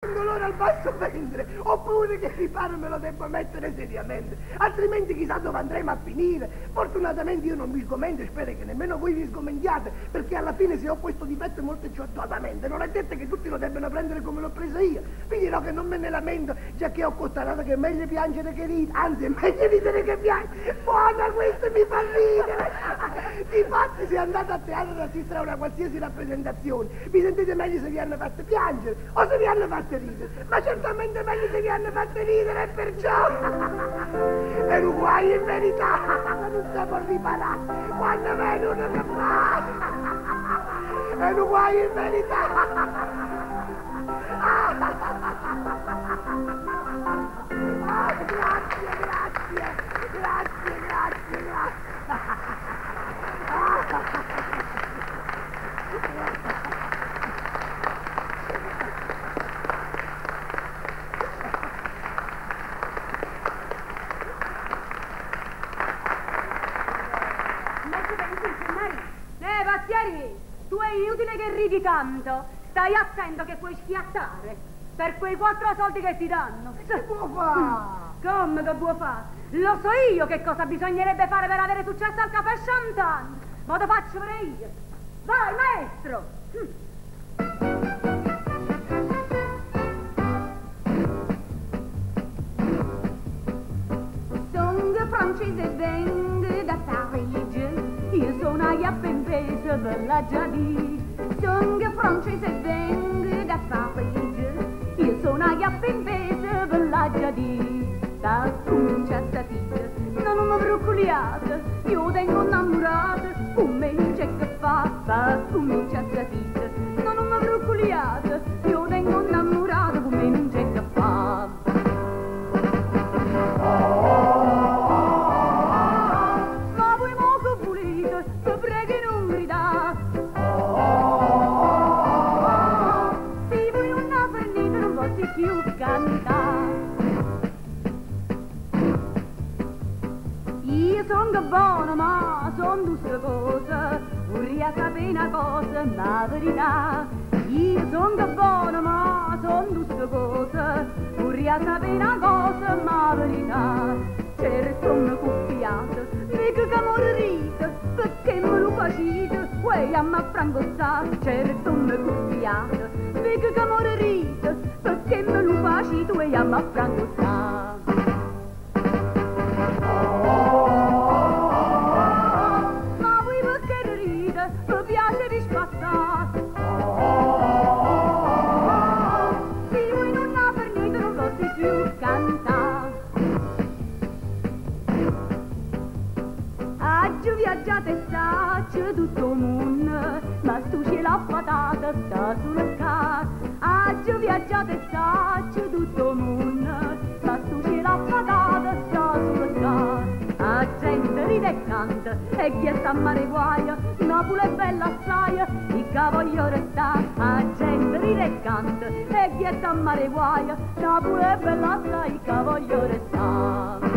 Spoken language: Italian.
un dolore al basso ventre, oppure che mi pare me lo devo mettere seriamente, altrimenti chissà dove andremo a finire. Fortunatamente io non mi sgomento e spero che nemmeno voi vi sgomentiate, perché alla fine se ho questo difetto molto acciottatamente, non è detto che tutti lo debbano prendere come l'ho preso io. Vi dirò che non me ne lamento, già che ho constatato che è meglio piangere che ridere, anzi è meglio ridere che piangere. Buona, questo mi fa ridere. Difatti se andate a teatro ad assistere a una qualsiasi rappresentazione, vi sentite meglio se vi hanno fatto piangere o se vi hanno fatto ridere, ma certamente meglio se vi hanno fatto ridere, e perciò è un guaio in verità, non siamo riparati quando viene uno che fa, è un guaio in verità. Grazie. Battieri, tu è inutile che ridi tanto. Stai attento che puoi schiattare per quei 4 soldi che ti danno. Che può fare? Come che può fare? Lo so io che cosa bisognerebbe fare per avere successo al Caffè Chantan. Ma lo faccio pure io. Vai, maestro! Song francese vengo da Parigi, io sono a Iappempese, ve l'ha già di. Song francese vengo da Parigi, io sono a Iappempese, ve l'ha già di. Da comincia sta vita, non mi broccoliate, io tengo innamorata, come non c'è che fa. Da comincia sta vita, non mi broccoliate, io tengo innamorata, come non c'è che fa. Ma voi mo che volete, vi prego non gridate. Se voi non apprendete non posso più cantare. Io sono buono ma sono due cose, vorrei sapere una cosa, la verità. Io sono buono ma sono due cose, vorrei sapere una cosa, ma la verità. Certo mi cuffiate, dico che morite, perché me lo facete, voi a me frangozzate. Certo mi cuffiate, dico che morite, perché me lo facete, voi a me frangozzate. Ma voi perché ride, mi piace di spazzare. Se voi non apprendete non posso più cantare. Oggi viaggiate e saccio tutto il mondo, ma tu ce l'ha patata sta sulla casa. Oggi viaggiate e saccio tutto il mondo, ma tu ce l'ha patata sta sulla casa. La gente ride e canta e chi sta a mare guaia, Napoli è bella assai, il che voglio restare. La gente ride e canta e chi sta a mare guaia, Napoli è bella assai, il che voglio restare.